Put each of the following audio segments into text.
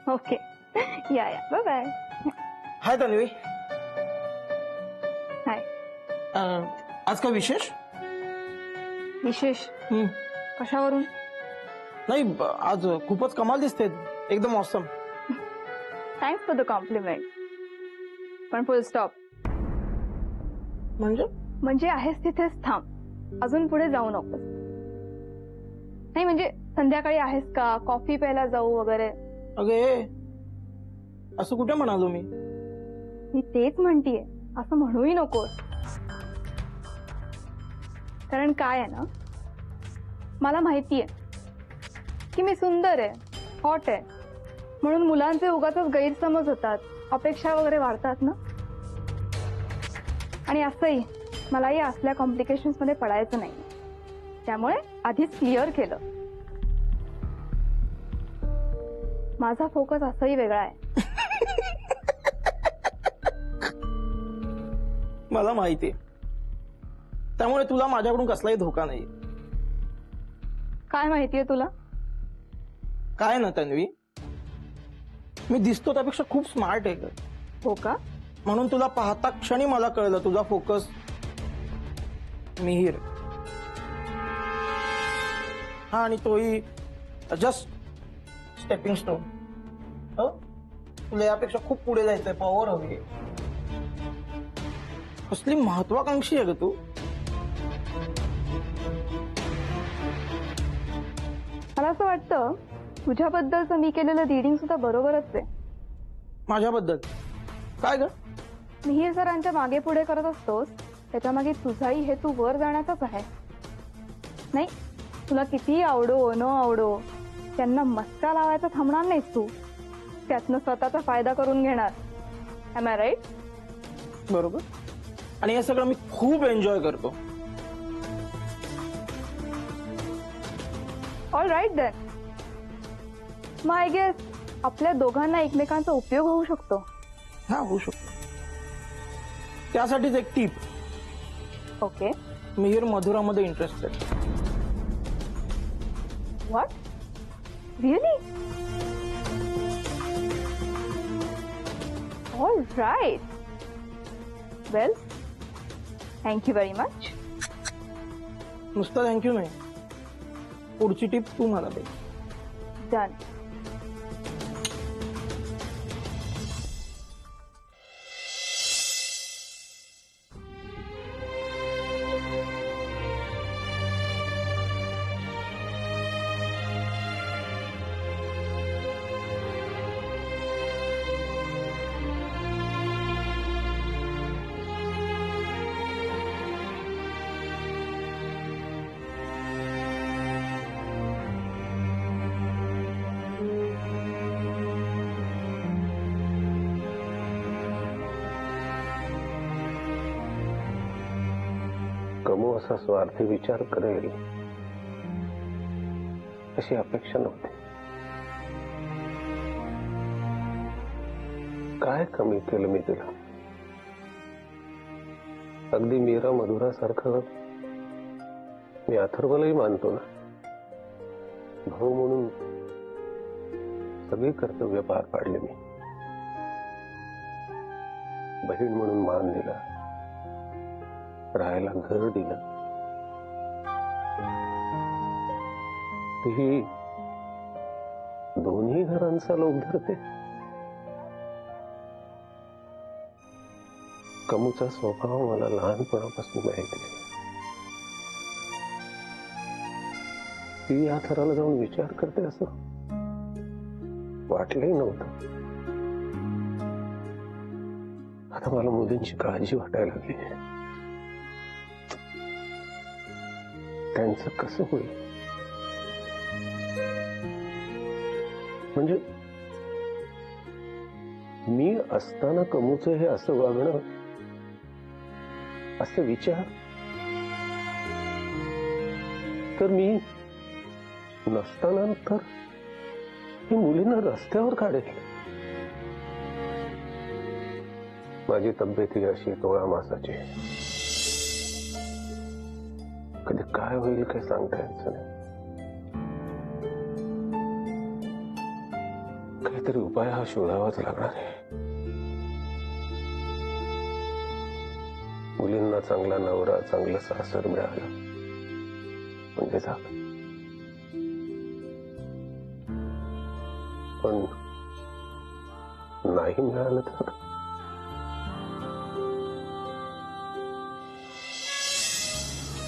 Okay या bye bye. हाय तन्वी. हाय. आज काय विशेष? विशेष कशावरून? नाही, आज खूपच कमाल दिसते, एकदम awesome. Thanks for the compliment. पण फुल स्टॉप. म्हणजे आहेस तिथेच थांब, अजून पुढे जाऊ नकोस. नाही म्हणजे संध्याकाळी आहेस का, कॉफी प्यायला जाऊ वगैरे? अगे असं कुठे म्हणालो मी तेच म्हणतीये, असं म्हणूही नकोस. कारण काय आहे ना, मला माहितीये की मी सुंदर आहे, हॉट आहे, म्हणून मुलांचे उगाच गैरसमज होतात, अपेक्षा वगैरे वाढतात ना. आणि असंही मलाही असल्या कॉम्प्लिकेशन्स मध्ये पडायचं नाही, त्यामुळे आधीच क्लिअर केलं. माझा फोकस असंही वेगळा आहे. मला माहितीये, त्यामुळे तुला माझ्याकडून कसलाही धोका नाही. काय माहितीये तुला? काय ना तन्वी, मी दिसतो त्यापेक्षा खूप स्मार्ट आहे. हो का? म्हणून तुला पाहता क्षणी मला कळलं तुझा फोकस मिहीर. हा, आणि तोही जस्ट स्टेपिंग स्टोन. तुला यापेक्षा खूप पुढे जायचंय, पॉवर हवी. कसली महत्वाकांक्षी आहे ग तू. मला असं वाटतं तुझ्याबद्दलचं मी केलेलं रीडिंग सुद्धा बरोबरच आहे. माझ्याबद्दल काय ग? मिहीर सरांच्या मागे पुढे करत असतोस, त्याच्या मागे तुझाही हेतू वर जाण्याचाच आहे. नाही, तुला किती आवडो न आवडो, त्यांना मस्का लावायचा थांबणार नाहीस तू. त्यातनं स्वतःचा फायदा करून घेणार. Am I right? बरोबर. आणि हे सगळं मी खूप एन्जॉय करतो. All right then. मग आय गेस आपल्या दोघांना एकमेकांचा उपयोग होऊ शकतो. हा, होऊ शकतो. त्यासाठीच एक टीप. ओके. मिहीर मधुरामध्ये interested. What? Really? All right. Well, thank you very much. नुसतं थँक्यू नाही, पुढची टीप तू मला दे. डन. कमू असा स्वार्थी विचार करेल अशी अपेक्षा नव्हती. काय कमी केलं मी तिला? अगदी मीरा मधुरा सारखं मी अथर्वलाही मानतो ना. भाऊ म्हणून सगळी कर्तव्य पार पाडले मी. बहीण म्हणून मान दिला, राहायला घर दिलं. ही दोन्ही घरांचा लोक धरते. कमूचा स्वभाव मला लहानपणापासून माहिती आहे. ती या थराला जाऊन विचार करते असं वाटलंही नव्हतं. आता मला मुलींची काळजी वाटायला लागली. त्यांचं कसं होईल? म्हणजे मी असताना कमूचं हे असं वागणं, असे विचार, तर मी नसताना तर ही मुलींना रस्त्यावर काढेल. माझी तब्येत ही अशी तोळा मासाची. कधी काय होईल काय सांगता यायचं नाही. काहीतरी उपाय हा शोधावाच लागणार आहे. मुलींना चांगला नवरा चांगलं सासर मिळालं म्हणजे झालं. पण नाही मिळालं तर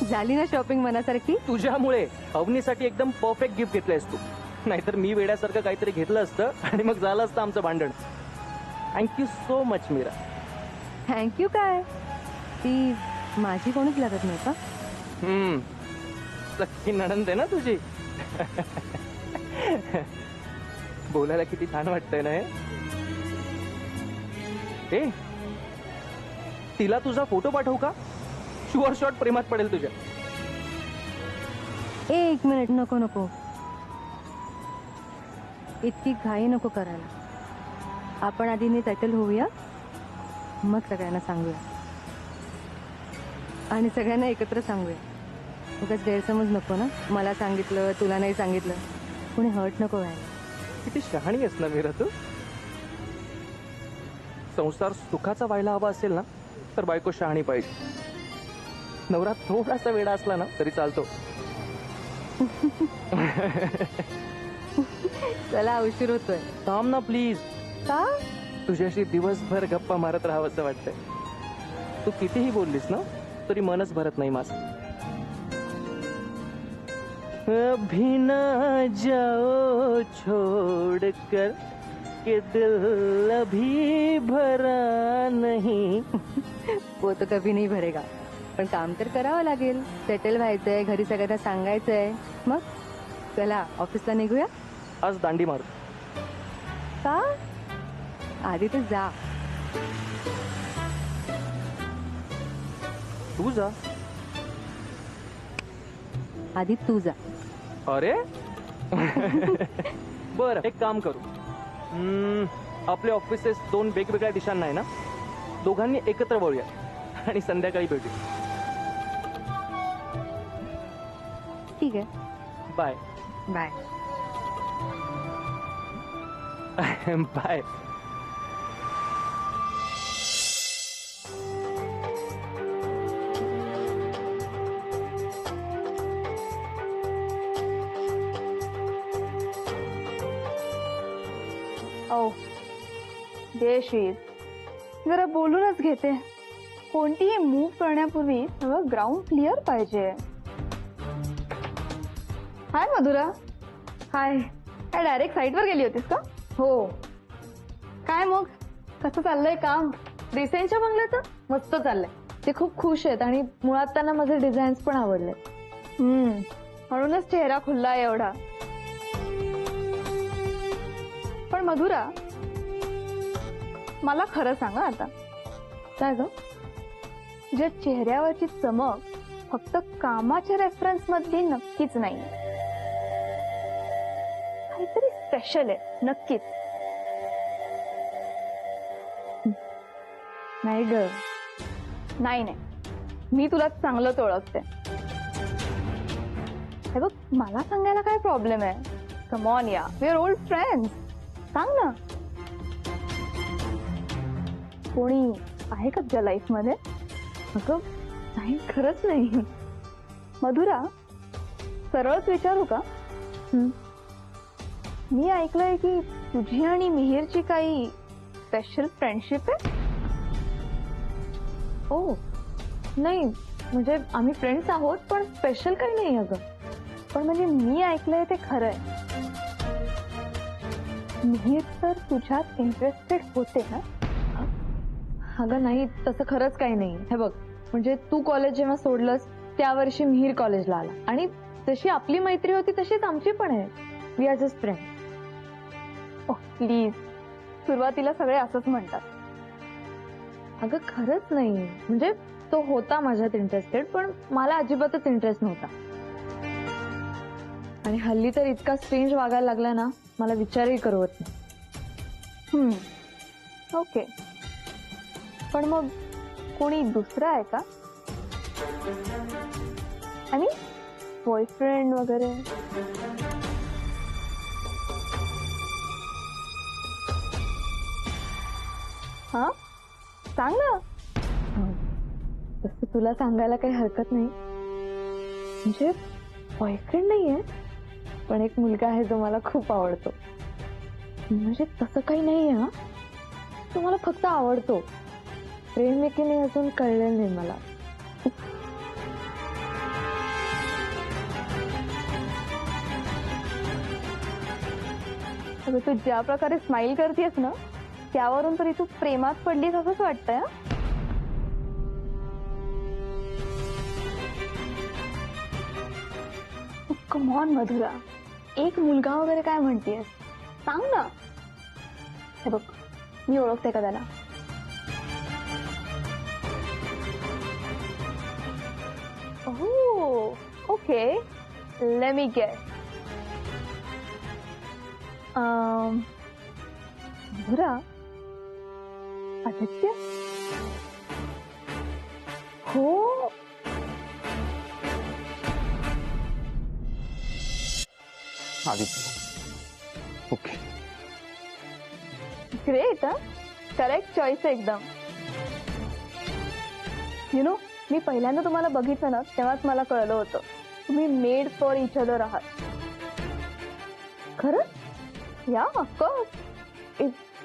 झाली ना शॉपिंग मनासारखी? तुझ्यामुळे अवनीसाठी एकदम परफेक्ट गिफ्ट घेतलंयस तू. नाहीतर मी वेड्यासारखं काहीतरी घेतलं असतं आणि मग झालं असतं आमचं भांडण. Thank you so much Meera. Thank you काय, ती माझी कोणीच लागत नाही का? सख्खी नणंद आहे ना तुझी. बोलायला किती छान वाटतंय ना हे. ए, तिला तुझा फोटो पाठवू का? शुअर शॉट प्रेमात पडेल तुझ्या. एक मिनिट, नको नको, इतकी घाई नको करायला. आपण आधी सेटल होऊया, मग सगळ्यांना सांगूया आणि सगळ्यांना एकत्र सांगूया. उगाच गैरसमज नको ना, मला सांगितलं तुला नाही सांगितलं, कोणी हर्ट नको व्हायला. किती शहाणी आहेस ना मीरा तू. संसार सुखाचा व्हायला हवा असेल ना तर बायको शहाणी पाहिजे. नवरा थोडासा वेडा असला ना तरी चालतो. चला, उशीर होतोय. थांब ना प्लीज. का? तुझ्याशी दिवसभर गप्पा मारत राहावं असं वाटतंय. तू कितीही बोललीस ना तरी मनच भरत नाही माझं. अभी ना जाओ छोड़ कर के दिल अभी भरा नहीं. वो तो कभी नहीं भरेगा, पण काम तर करावं लागेल. सेटल व्हायचंय, घरी सगळ्यांना सांगायचंय. मग चला ऑफिसला निघूया. आज दांडी मारू. का? आधी तर जा. तू जा. आधी तू जा. अरे बर, एक काम करू. आपले ऑफिसेस 2 वेगवेगळ्या दिशांना आहे ना, दोघांनी एकत्र वळूया आणि संध्याकाळी भेटू. ठीक आहे. बाय. बाय. बाय. ओ जय श्री, जरा बोलूनच घेते. कोणतीही मूव्ह करण्यापूर्वी सगळं ग्राउंड क्लिअर पाहिजे. हाय मधुरा. हाय. काय डायरेक्ट साईटवर गेली होतीस का? हो. काय मग कसं चाललंय काम? डिझाईनच्या बंगल्याचं मस्त चाललंय. ते खूप खुश आहेत आणि मुळात त्यांना माझे डिझाईन्स पण आवडले. म्हणूनच चेहरा खुल्ला आहे एवढा. पण मधुरा, मला खरं सांगा आता, काय ग, तुझ्या चेहऱ्यावरची चमक फक्त कामाच्या रेफरन्स मधली नक्कीच नाही. काहीतरी स्पेशल आहे नक्कीच. नाही ग, नाही नाही, मी तुला चांगलंच ओळखते. हे बघ, मला सांगायला काय प्रॉब्लेम आहे? कम ऑन या, वी आर ओल्ड फ्रेंड्स. सांग ना, कोणी आहे का तुझ्या लाईफ मध्ये? अगं नाही, खरंच नाही. मधुरा, सरळच विचारू का? मी ऐकलंय की तुझी आणि मिहिरची काही स्पेशल फ्रेंडशिप आहे. ओ नाही, म्हणजे आम्ही फ्रेंड्स आहोत, पण स्पेशल काही नाही. अगं पण म्हणजे मी ऐकलंय ते खरं आहे. मिहिर तर तुझ्यात इंटरेस्टेड होते ना? अगं नाही, तसं खरंच काही नाही. हे बघ, म्हणजे तू कॉलेज जेव्हा सोडलंस त्या वर्षी मिहिर कॉलेजला आला आणि जशी आपली मैत्री होती तशीच आमची पण आहे. We are just friend. Oh please, सुरुवातीला सगळे असंच म्हणतात. अगं खरंच नाही, म्हणजे तो होता माझ्यात इंटरेस्टेड, पण मला अजिबातच इंटरेस्ट नव्हता. आणि हल्ली तर इतका स्ट्रेंज वागायला लागला ना, मला विचारही करवत नाही. ओके, पण मग कोणी दुसरा आहे का? आणि बॉयफ्रेंड वगैरे? हा सांग ना. तसं तुला सांगायला काही हरकत नाही. म्हणजे बॉयफ्रेंड नाहीये, पण एक मुलगा आहे जो मला खूप आवडतो. म्हणजे तसं काही नाहीये हा, तो मला फक्त आवडतो. प्रेम आहे की नाही अजून कळलेलं नाही मला. अगं तू ज्या प्रकारे स्माइल करतेस ना, त्यावरून तरी तू प्रेमात पडलीस असंच वाटतंय. कम ऑन मधुरा, एक मुलगा वगैरे काय म्हणतेस, सांग ना. हे बघ, मी ओळखते का त्याला. Oh okay, let me guess. Madhura, Aditya. हो, Aditya. Okay. Great. Correct choice आहे एकदम. यु नो, मी पहिल्यांदा तुम्हाला बघितलं ना, तेव्हाच मला कळलं होतं तुम्ही मेड फॉर इच अदर आहात. खरं? या ऑफकोर्स.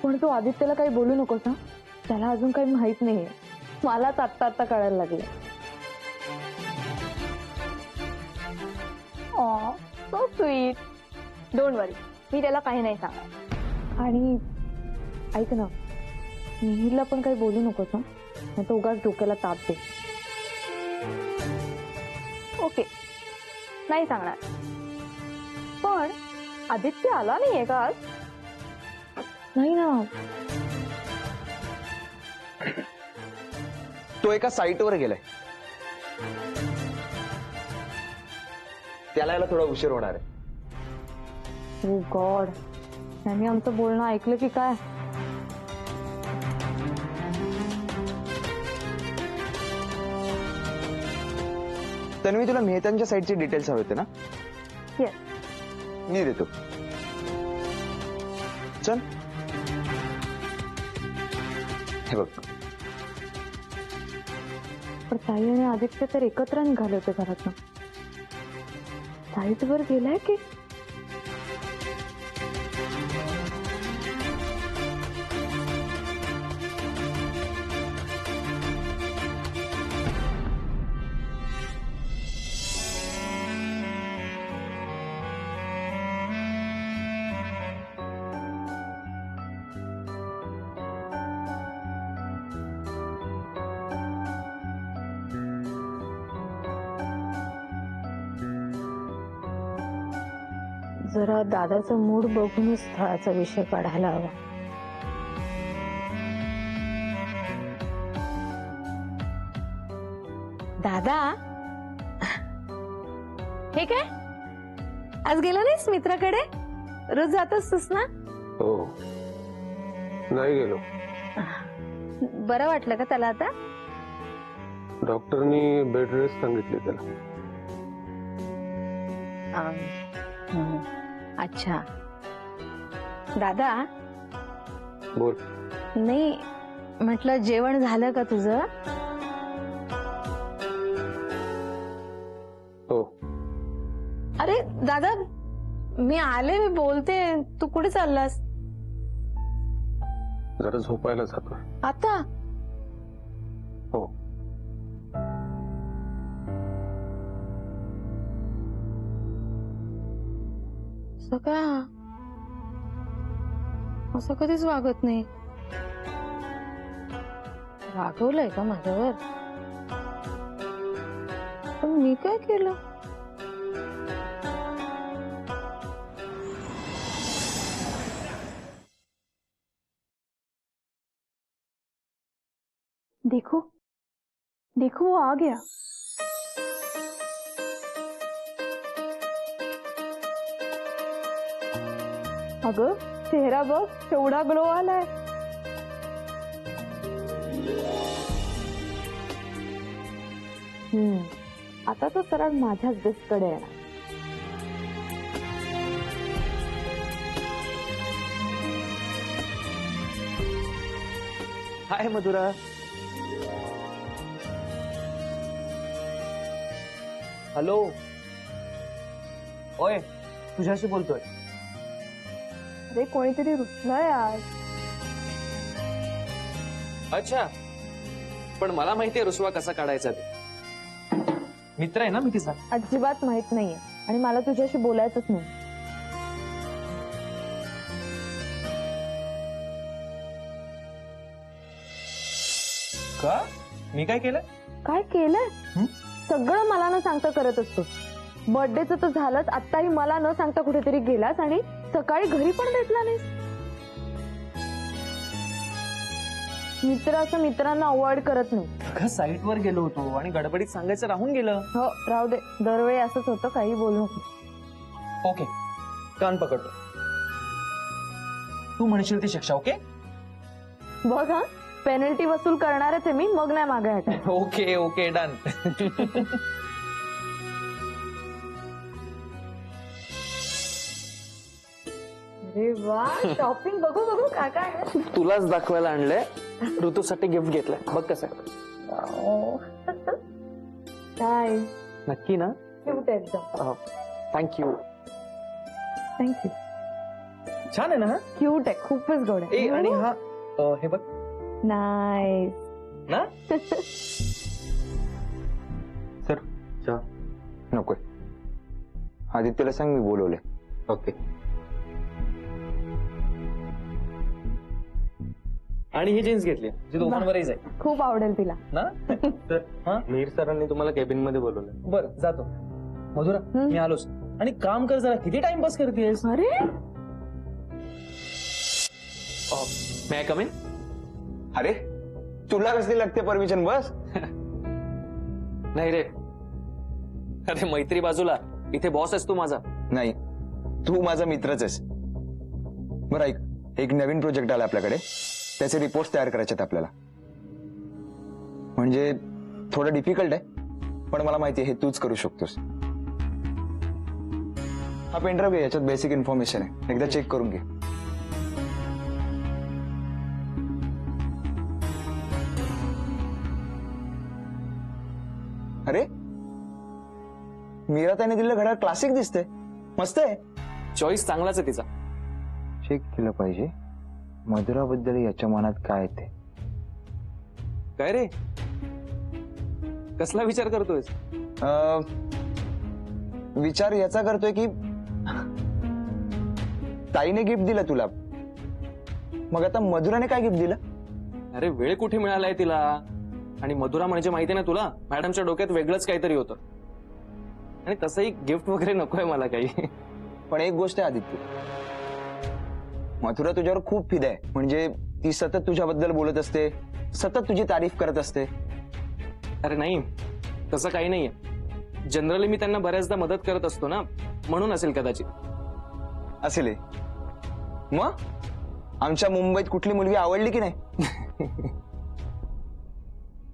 पण तू आदित्यला काही बोलू नकोस हा, त्याला अजून काही माहित नाहीये. मलाच आत्ता आत्ता कळायला लागलं. So sweet. डोंट वरी, मी त्याला काही नाही सांगणार. आणि ऐक ना, मिहिरला पण काही बोलू नकोस हा, नाही तर उगाच डोक्याला ताप दे. ओके, नाही सांगणार. पण आदित्य आला नाहीये का आज? नाही ना. तो एका साईटवर गेलाय. त्याला यायला थोडा उशीर होणार आहे. ओ गॉड, त्यांनी आमचं बोलणं ऐकलं की काय? तन्वी, तुला मेहतांच्या साईटचे डिटेल्स हवे होते ना? येस. मी देतो. चल, हे बघ. पण ताई आणि आदित्य तर एकत्र निघाले होते घरातनं. साईटवर गेलाय की? जरा दादाचा मूड बघूनच स्थळाचा विषय काढायला हवा. दादा, हे काय आज गेला नाहीस मित्राकडे? रोज जात असतोस ना? हो, नाही गेलो. बरं वाटलं का त्याला आता? डॉक्टरनी बेड रेस्ट सांगितली त्याला. अच्छा. दादा, बोल. नाही म्हटलं, जेवण झालं का तुझं? हो. अरे दादा, मी आले, मी बोलते. तू कुठे चाललास? जरा झोपायला जातो. आता? हो. का असं कधीच वागत नाही. रागवलंय का माझ्यावर? पण मी काय केलं? देखो देखो, वो आ गया. अगं, चेहरा बघ, केवढा ग्लो आलाय. आता तो सरळ माझ्याच बेस्टकडे येणार. हाय मधुरा. हॅलो. ओय, तुझ्याशी बोलतोय. अरे कोणीतरी रुसलंय आज. अच्छा, पण मला माहितीये रुसवा कसा काढायचा ते. मित्र आहे ना मी तिचा. अजिबात माहित नाहीये आणि मला तुझ्याशी बोलायचंच नाही. का? मी काय केलं? काय केलंय? सगळं मला न सांगता करत असतो. बर्थडेचं तर झालंच, आत्ताही मला न सांगता कुठेतरी गेलास आणि सकाळी घरी पण भेटला नाही. मित्र असं मित्रांना अवॉइड करत नाही. साईट वर गेलो होतो आणि गडबडीत सांगायचं राहून गेलं. हो राहू दे, दरवेळी असंच होतं, काही बोलू नको. ओके, कान पकडतो. तू म्हणशील ती शिक्षा. ओके बघ हा, पेनल्टी वसूल करणारच आहे मी, मग नाही मागे हटायचं. Okay okay done. अरे वा, शॉपिंग बघू बघू काय काय आहे. तुलाच दाखवायला आणलंय. ऋतूसाठी गिफ्ट घेतलंय, बघ कसं आहे. काय नक्की ना? क्यूट आहे एकदम. थँक्यू. थँक्यू. छान आहे ना हा? क्यूट आहे, खूपच गोड ए आणि आहे. हा हे बघ नाईस. ना. सर नकोय. आदित्यला सांग मी बोलवले. ओके. आणि ही जीन्स घेतली जी दोघांवरही जाईल खूप आवडेल तिला. ना. तर हा मीर सरांनी तुम्हाला केबिन मध्ये बोलवलं. बरं जातो. मधुरा मी आलोच. आणि काम कर जरा, किती टाइमपास करतेस. अरे मे आय कम इन? अरे तुला कसली लागते परमिशन? बस. नाही रे, अरे मैत्री बाजूला, इथे बॉस आहेस तू माझा. नाही, तू माझा मित्रच आहेस. बरं ऐक, एक नवीन प्रोजेक्ट आला आपल्याकडे, त्याचे रिपोर्ट तयार करायचे आहेत आपल्याला. म्हणजे थोडं डिफिकल्ट आहे, पण मला माहिती आहे हे तूच करू शकतोस. हा पेनड्राईव्ह घे, याच्यात बेसिक इन्फॉर्मेशन आहे, एकदा चेक करून घे. अरे मीरा त्याने दिलेलं घड्याळ क्लासिक दिसते, मस्त आहे. चॉईस चांगलाच आहे तिचा. चेक केलं पाहिजे मधुराबद्दल याच्या मनात काय ते. काय रे, कसला विचार करतोयस? विचार याचा करतोय की ताईने गिफ्ट दिलं तुला, मग आता मधुराने काय गिफ्ट दिलं? अरे वेळ कुठे मिळालाय तिला. आणि मधुरा म्हणजे माहिती ना तुला, मॅडमच्या डोक्यात वेगळंच काहीतरी होतं. आणि तसंही गिफ्ट वगैरे नकोय मला काही. पण एक गोष्ट आहे आदित्य, मथुरा तुझ्यावर खूप फिदा आहे. म्हणजे ती सतत तुझ्याबद्दल बोलत असते, सतत तुझी तारीफ करत असते. अरे नाही, तसं काही नाहीये. जनरली मी त्यांना बऱ्याचदा मदत करत असतो ना, म्हणून असेल कदाचित. असेल हे. मग आमच्या मुंबईत कुठली मुलगी आवडली की नाही?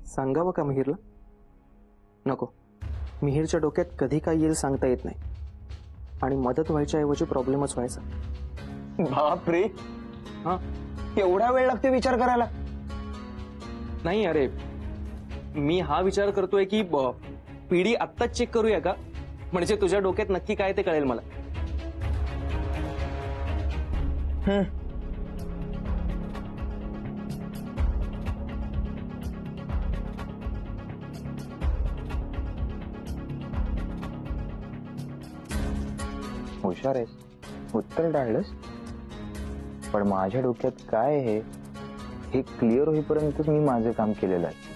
सांगावं का मिहिरला? नको, मिहिरच्या डोक्यात कधी काय येईल सांगता येत नाही. आणि मदत व्हायच्या ऐवजी प्रॉब्लेमच व्हायचा. बाप रे, हा एवढा वेळ लागतो विचार करायला? नाही अरे, मी हा विचार करतोय की पिढी आत्ताच चेक करूया का, म्हणजे तुझ्या डोक्यात नक्की काय ते कळेल मला. हुशार आहेस, उत्तर टाळलंस. पण माझ्या डोक्यात काय आहे हे क्लिअर होईपर्यंतच मी माझं काम केलेलं आहे.